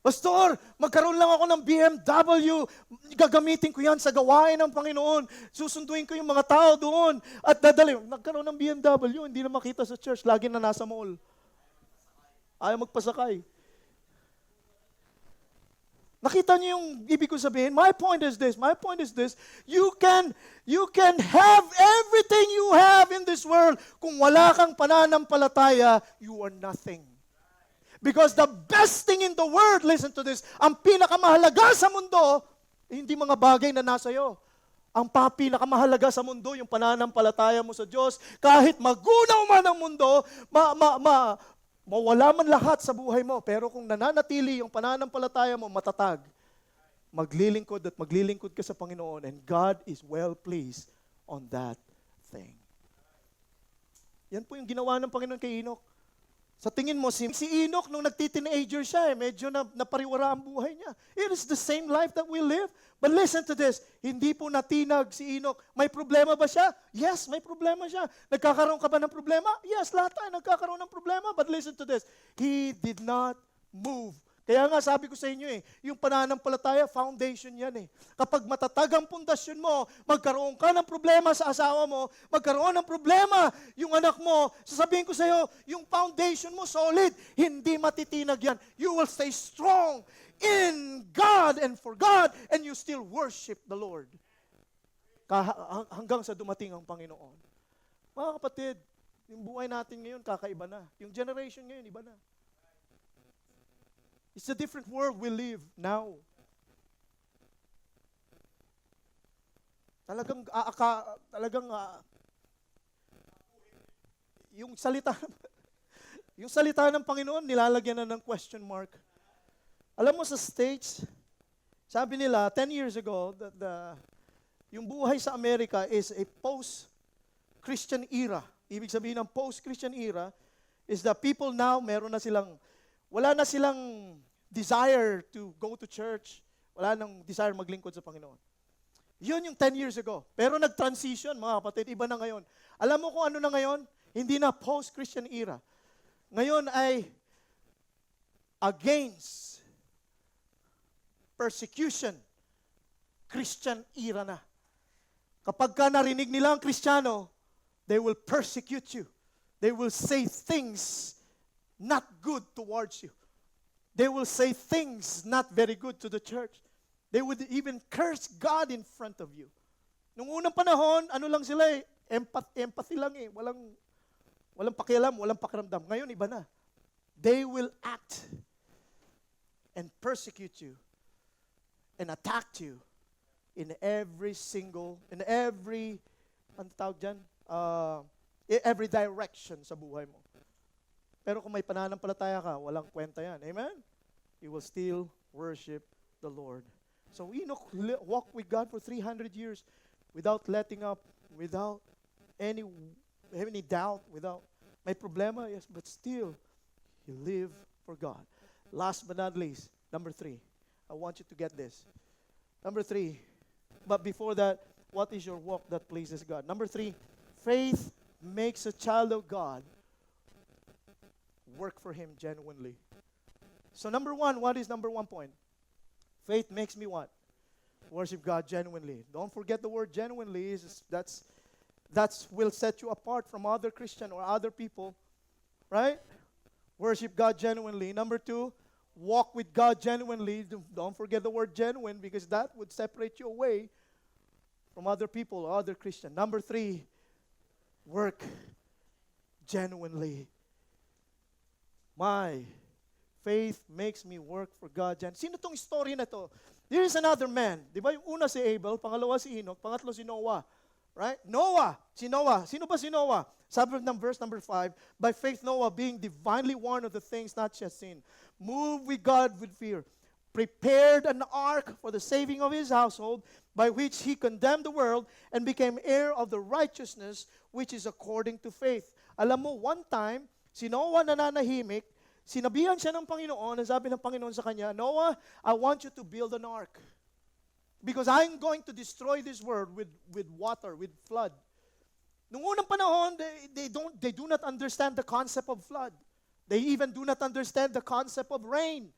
Pastor, magkaroon lang ako ng BMW, gagamitin ko yan sa gawain ng Panginoon. Susunduin ko yung mga tao doon. At nagkaroon ng BMW, hindi na makita sa church, lagi na nasa mall. Ayaw magpasakay. Nakita niyo yung ibig ko sabihin? My point is this, you can have everything you have in this world. Kung wala kang pananampalataya, you are nothing. Because the best thing in the world, listen to this, ang pinakamahalaga sa mundo, hindi mga bagay na nasa iyo. Ang pinakamahalaga sa mundo, yung pananampalataya mo sa Diyos. Kahit magunaw man ang mundo, mawala man lahat sa buhay mo. Pero kung nananatili yung pananampalataya mo, matatag. Maglilingkod at maglilingkod ka sa Panginoon. And God is well pleased on that thing. Yan po yung ginawa ng Panginoon kay Enoch. Sa tingin mo, si Enoch, nung nagti-teenager siya, medyo napariwara ang buhay niya. It is the same life that we live. But listen to this, hindi po natinag si Enoch. May problema ba siya? Yes, may problema siya. Nagkakaroon ka ba ng problema? Yes, lahat tayo nagkakaroon ng problema. But listen to this, he did not move. Kaya nga sabi ko sa inyo yung pananampalataya, foundation yan Kapag matatag ang pundasyon mo, magkaroon ka ng problema sa asawa mo, magkaroon ng problema yung anak mo, sasabihin ko sa iyo, yung foundation mo solid, hindi matitinag yan. You will stay strong in God and for God, and you still worship the Lord. Hanggang sa dumating ang Panginoon. Mga kapatid, yung buhay natin ngayon, kakaiba na. Yung generation ngayon, iba na. It's a different world we live now. Yung salita ng Panginoon nilalagyan na ng question mark. Alam mo sa States, sabi nila 10 years ago that yung buhay sa Amerika is a post-Christian era. Ibig sabihin ng post-Christian era is the people now wala na silang desire to go to church. Wala nang desire maglingkod sa Panginoon. Yun yung 10 years ago. Pero nag-transition, mga kapatid, iba na ngayon. Alam mo kung ano na ngayon? Hindi na post-Christian era. Ngayon ay against persecution. Christian era na. Kapag ka narinig nila ang Kristiyano, they will persecute you. They will say things not good towards you. They will say things not very good to the church. They would even curse God in front of you. Nung unang panahon, ano lang sila empathy lang Walang pakialam, walang pakiramdam. Ngayon, iba na. They will act and persecute you and attack you in every, ano tawag dyan? Every direction sa buhay mo. Pero kung may pananampalataya ka, walang kwenta yan. Amen? You will still worship the Lord. So Enoch walked with God for 300 years without letting up, without any doubt, without may problema, yes, but still, he lived for God. Last but not least, number 3. I want you to get this. Number 3. But before that, what is your walk that pleases God? Number 3, faith makes a child of God work for Him genuinely. So number one, what is number one point? Faith makes me what? Worship God genuinely. Don't forget the word genuinely. That's will set you apart from other Christian or other people, right? Worship God genuinely. Number two, walk with God genuinely. Don't forget the word genuine, because that would separate you away from other people or other Christian. Number three, work genuinely. My faith makes me work for God. Sino tong story na to? There is another man. Di ba yung una si Abel, pangalawa si Enoch, pangatlo si Noah. Right? Noah. Si Noah. Sino ba si Noah? Sabi ng verse number 5, by faith Noah, being divinely warned of the things not yet seen, moved with God with fear, prepared an ark for the saving of his household, by which he condemned the world and became heir of the righteousness which is according to faith. Alam mo, one time, si Noah nananahimik, sinabihan siya ng Panginoon, ang sabi ng Panginoon sa kanya, Noah, I want you to build an ark. Because I'm going to destroy this world with water, with flood. Noong unang panahon, they do not understand the concept of flood. They even do not understand the concept of rain.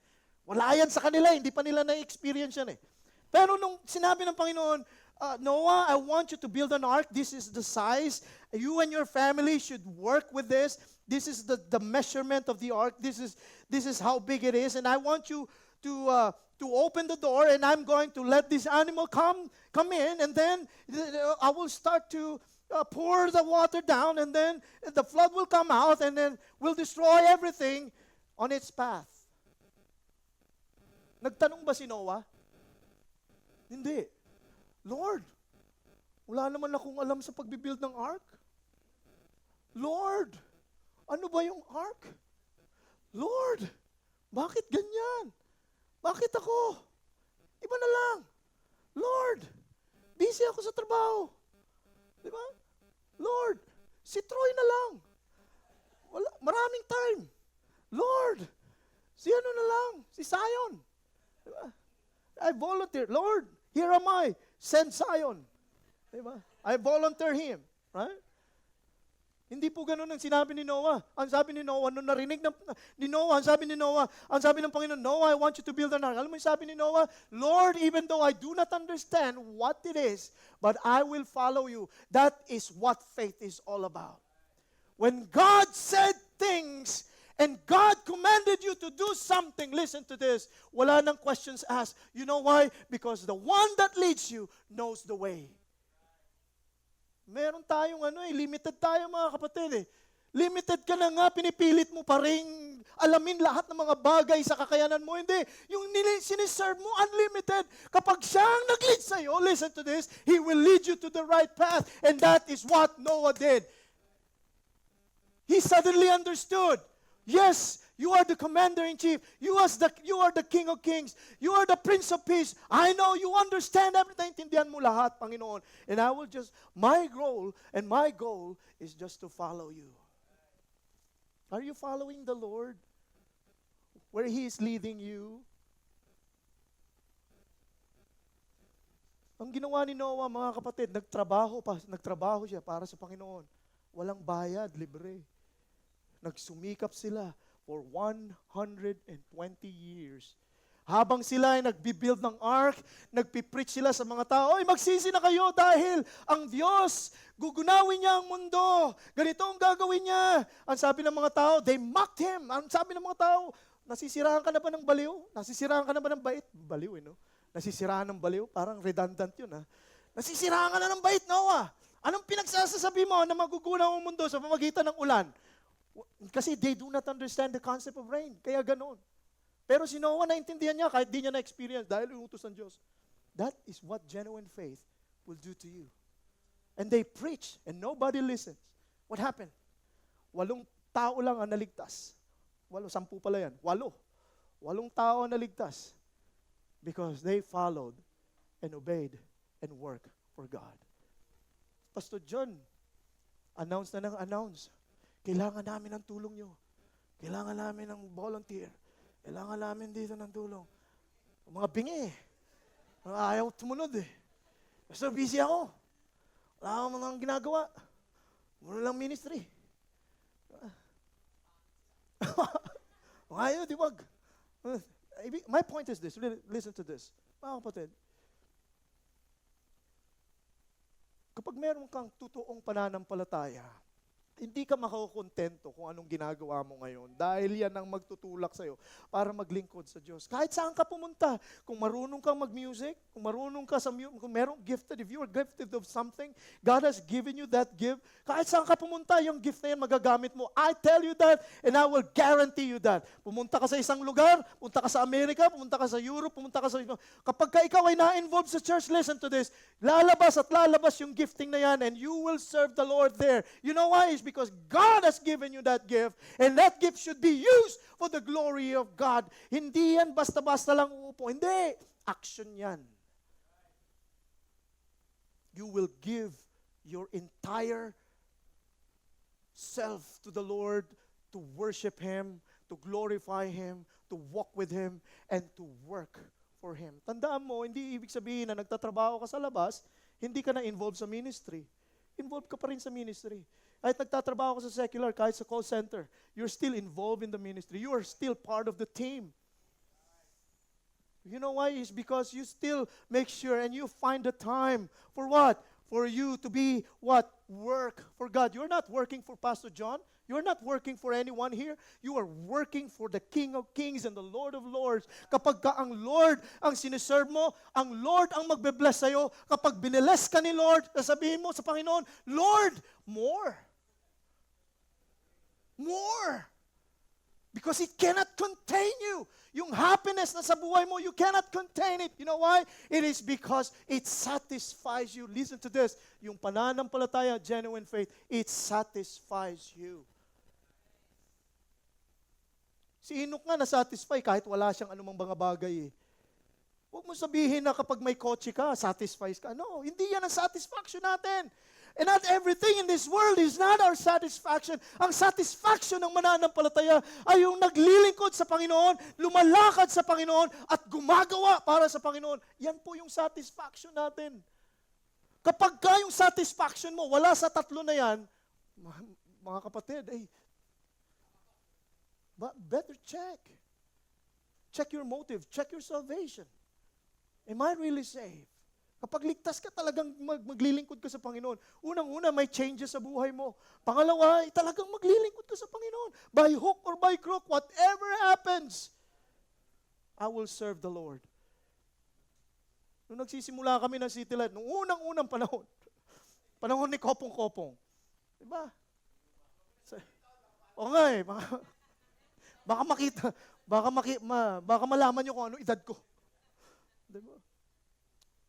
Wala yan sa kanila, hindi pa nila na-experience yan eh. Pero nung sinabi ng Panginoon, Noah, I want you to build an ark. This is the size. You and your family should work with this. This is the measurement of the ark. This is how big it is. And I want you to open the door, and I'm going to let this animal come in, and then I will start to pour the water down, and then the flood will come out, and then will destroy everything on its path. Nagtanong ba si Noah? Hindi. Lord, wala naman akong alam sa pagbibuild ng ark. Lord, ano ba yung ark? Lord, bakit ganyan? Bakit ako? Iba na lang. Lord, busy ako sa trabaho. Di ba? Lord, si Troy na lang. Wala, maraming time. Lord, si ano na lang, si Zion. Di ba? I volunteer. Lord, here am I. Send Zion. Di ba? I volunteer him. Right? Hindi po ganun ang sinabi ni Noah. Ang sabi ni Noah, nung narinig ni Noah, ang sabi ng Panginoon, Noah, I want you to build an ark. Alam mo yung sabi ni Noah, Lord, even though I do not understand what it is, but I will follow you. That is what faith is all about. When God said things, and God commanded you to do something, listen to this, wala nang questions asked. You know why? Because the one that leads you knows the way. Meron tayong limited tayo mga kapatid eh. Limited ka na nga, pinipilit mo pa rin alamin lahat ng mga bagay sa kakayanan mo. Hindi. Yung siniserve mo, unlimited. Kapag siya ang nag-lead sa'yo, listen to this, He will lead you to the right path. And that is what Noah did. He suddenly understood. Yes, you are the commander-in-chief. You are the King of Kings. You are the Prince of Peace. I know you understand everything. Intindihan mo lahat, Panginoon. And I will just, my goal is just to follow you. Are you following the Lord? Where He is leading you? Ang ginawa ni Noah, mga kapatid, nagtrabaho siya para sa Panginoon. Walang bayad, libre. Nagsumikap sila for 120 years. Habang sila ay nagbibuild ng ark, nagpipreach sila sa mga tao, magsisi na kayo dahil ang Diyos, gugunawin niya ang mundo. Ganito ang gagawin niya. Ang sabi ng mga tao, they mocked Him. Ang sabi ng mga tao, nasisiraan ka na ba ng baliw? Nasisiraan ka na ba ng bait? Baliw, no? Nasisiraan ng baliw? Parang redundant yun, ha? Nasisiraan ka na ng bait, Noah. Anong pinagsasasabi mo na magugunaw ang mundo sa pamagitan ng ulan? Kasi they do not understand the concept of rain. Kaya ganoon. Pero si Noah naintindihan niya kahit di niya na-experience dahil inutos ng Diyos. That is what genuine faith will do to you. And they preach and nobody listens. What happened? 8 tao lang ang naligtas. 10 pala yan. 8 tao ang naligtas. Because they followed and obeyed and worked for God. Pastor John, announce na ng announce. Kailangan namin ng tulong nyo. Kailangan namin ng volunteer. Kailangan namin dito ng tulong. Mga bingi eh. Ayaw tumunod eh. So busy ako. Wala akong mga ginagawa. Muna lang ministry. Ayaw, di wag. My point is this. Listen to this. Mga kapatid, kapag meron kang totoong pananampalataya, hindi ka makakontento kung anong ginagawa mo ngayon dahil yan ang magtutulak sa'yo para maglingkod sa Diyos. Kahit saan ka pumunta, kung marunong kang mag-music, kung marunong ka sa kung merong gifted, if you are gifted of something, God has given you that gift, kahit saan ka pumunta, yung gift na yan magagamit mo. I tell you that and I will guarantee you that. Pumunta ka sa isang lugar, pumunta ka sa Amerika, pumunta ka sa Europe, pumunta ka sa... Kapag ka ikaw ay na-involved sa church, listen to this, lalabas at lalabas yung gifting na yan and you will serve the Lord there. You know why? It's because God has given you that gift and that gift should be used for the glory of God. Hindi yan basta-basta lang uupo. Hindi. Action yan. You will give your entire self to the Lord to worship Him, to glorify Him, to walk with Him, and to work for Him. Tandaan mo, hindi ibig sabihin na nagtatrabaho ka sa labas, hindi ka na involved sa ministry. Involved ka pa rin sa ministry. Kahit nagtatrabaho ka sa secular, kahit sa call center, you're still involved in the ministry. You are still part of the team. You know why? It's because you still make sure and you find the time for what? For you to be what? Work for God. You're not working for Pastor John. You're not working for anyone here. You are working for the King of Kings and the Lord of Lords. Kapag ka ang Lord ang siniserve mo, ang Lord ang magbe-bless sa'yo. Kapag biniless ka ni Lord, sasabihin mo sa Panginoon, Lord, more. More. Because it cannot contain you. Yung happiness na sa buhay mo, you cannot contain it. You know why? It is because it satisfies you. Listen to this. Yung pananampalataya, genuine faith, it satisfies you. Si Enoch nga na-satisfy kahit wala siyang anumang mga bagay eh. Huwag mo sabihin na kapag may kotse ka, satisfies ka. No, hindi yan ang satisfaction natin. And not everything in this world is not our satisfaction. Ang satisfaction ng mananampalataya ay yung naglilingkod sa Panginoon, lumalakad sa Panginoon, at gumagawa para sa Panginoon. Yan po yung satisfaction natin. Kapag ka yung satisfaction mo, wala sa tatlo na yan, mga kapatid, better check. Check your motive. Check your salvation. Am I really saved? Kapag ligtas ka talagang maglilingkod ka sa Panginoon, unang-una may changes sa buhay mo. Pangalawa, talagang maglilingkod ka sa Panginoon. By hook or by crook, whatever happens, I will serve the Lord. Nung nagsisimula kami ng City Light, nung unang-unang panahon ni Kopong-Kopong, diba? O nga eh, baka malaman nyo kung ano edad ko. Diba?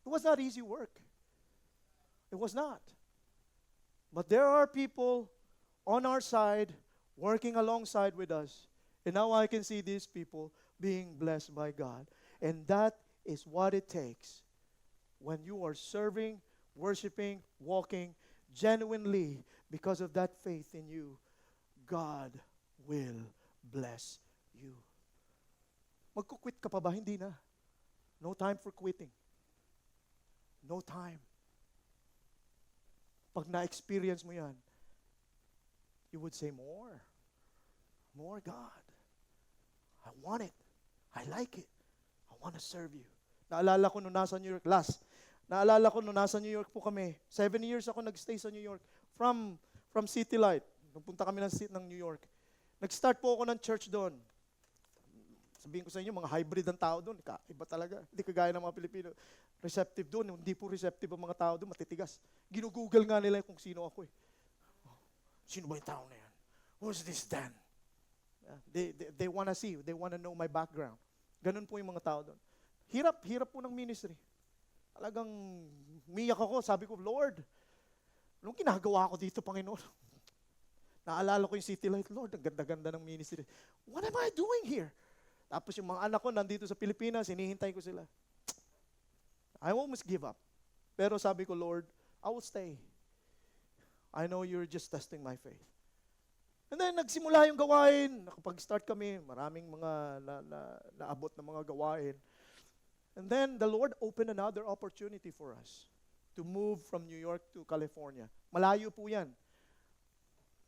It was not easy work. It was not. But there are people on our side working alongside with us. And now I can see these people being blessed by God. And that is what it takes when you are serving, worshiping, walking genuinely because of that faith in you. God will bless you. Magkukwit ka pa ba? Hindi na. No time for quitting. No time. Pag na-experience mo yan, you would say, more. More, God. I want it. I like it. I want to serve you. Naalala ko nung nasa New York, naalala ko nung nasa New York po kami. 7 years ako nag-stay sa New York. From City Light. Nagpunta kami ng New York. Nag-start po ako ng church doon. Sabihin ko sa inyo, mga hybrid ang tao doon. Iba talaga. Hindi kagaya ng mga Pilipino. Receptive doon. Hindi po receptive ang mga tao doon. Matitigas. Ginugoogle nga nila kung sino ako eh. Sino ba yung tao na yan? Who's this Dan? They wanna see. They wanna know my background. Ganun po yung mga tao doon. Hirap po ng ministry. Talagang umiyak ako. Sabi ko, Lord, anong ginagawa ko dito, Panginoon? Naalala ko yung City Light. Lord, ang ganda-ganda ng ministry. What am I doing here? Tapos yung mga anak ko nandito sa Pilipinas, hinihintay ko sila. I almost give up. Pero sabi ko, Lord, I will stay. I know you're just testing my faith. And then nagsimula yung gawain. Nakapag-start kami, maraming mga naabot na mga gawain. And then the Lord opened another opportunity for us to move from New York to California. Malayo po yan.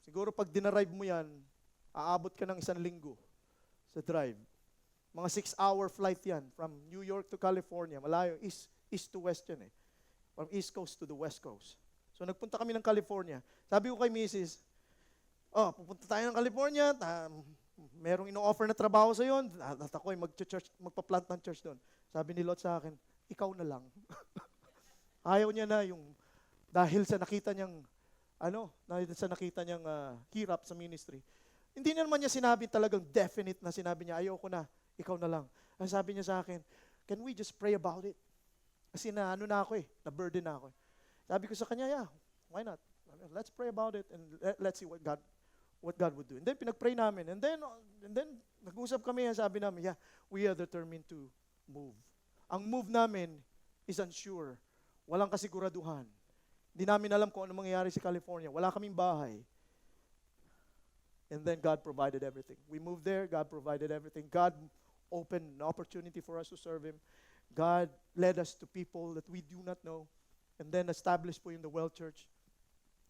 Siguro pag dinarive mo yan, aabot ka ng 1 linggo sa drive. Mga 6-hour flight yan from New York to California. Malayo, east to west yan eh. From East Coast to the West Coast. So nagpunta kami ng California. Sabi ko kay Mrs., pupunta tayo ng California, merong ino-offer na trabaho sa yon, at ako'y magpa-plant ng church doon. Sabi ni Lot sa akin, ikaw na lang. Ayaw niya na yung, dahil sa nakita niyang, hirap sa ministry. Hindi naman niya sinabi talagang definite na sinabi niya, ayoko na, ikaw na lang. Ang sabi niya sa akin, can we just pray about it? Kasi na-burden na ako. Sabi ko sa kanya, yeah, why not? Let's pray about it and let's see what God would do. And then pinag-pray namin. And then nag-usap kami, sabi namin, yeah, we are determined to move. Ang move namin is unsure. Walang kasiguraduhan. Hindi namin alam kung ano mangyayari sa California. Wala kaming bahay. And then God provided everything. We moved there, God provided everything. God opened an opportunity for us to serve Him. God led us to people that we do not know. And then established po yung the Well Church.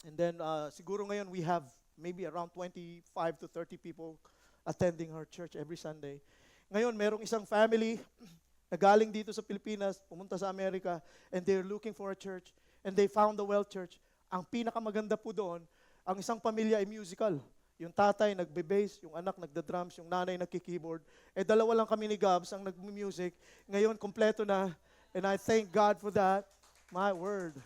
And then siguro ngayon we have maybe around 25 to 30 people attending our church every Sunday. Ngayon merong isang family na galing dito sa Pilipinas, pumunta sa Amerika, and they're looking for a church. And they found the Well Church. Ang pinakamaganda po doon, ang isang pamilya ay musical. Yung tatay nagbe-bass, yung anak nagda-drums, yung nanay nagki-keyboard. Dalawa lang kami ni Gabs ang nag-music. Ngayon, kompleto na. And I thank God for that. My word.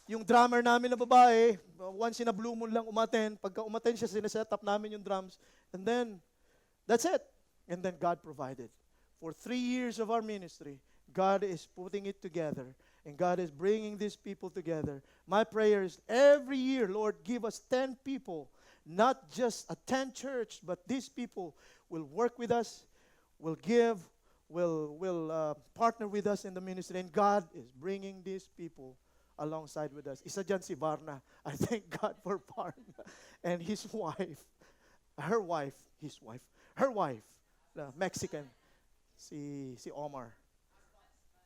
Yung drummer namin na babae, once in a blue moon lang umaten. Pagka umaten siya, sineset up namin yung drums. And then, that's it. And then God provided. For 3 years of our ministry, God is putting it together. And God is bringing these people together. My prayer is every year, Lord, give us 10 people. Not just a 10 church, but these people will work with us, will give, will partner with us in the ministry. And God is bringing these people alongside with us. Isa dyan si Varna. I thank God for Varna and his wife. Her wife, the Mexican, si Omar.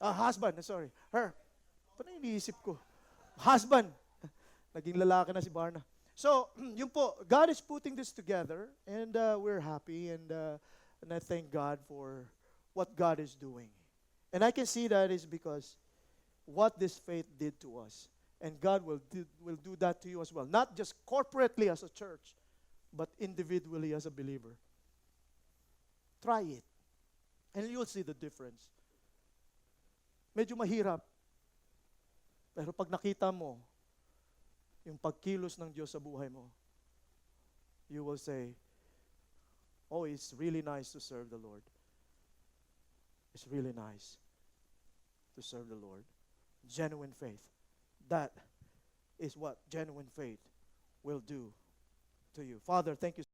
Husband, sorry. Her. Paano iniisip ko? Husband. Naging lalaki na si Varna. So, yun po, God is putting this together, and we're happy, and I thank God for what God is doing. And I can see that is because what this faith did to us. And God will do that to you as well. Not just corporately as a church, but individually as a believer. Try it. And you'll see the difference. Medyo mahirap. Pero pag nakita mo, yung pagkilos ng Diyos sa buhay mo, you will say, oh, it's really nice to serve the Lord. It's really nice to serve the Lord. Genuine faith. That is what genuine faith will do to you. Father, thank you.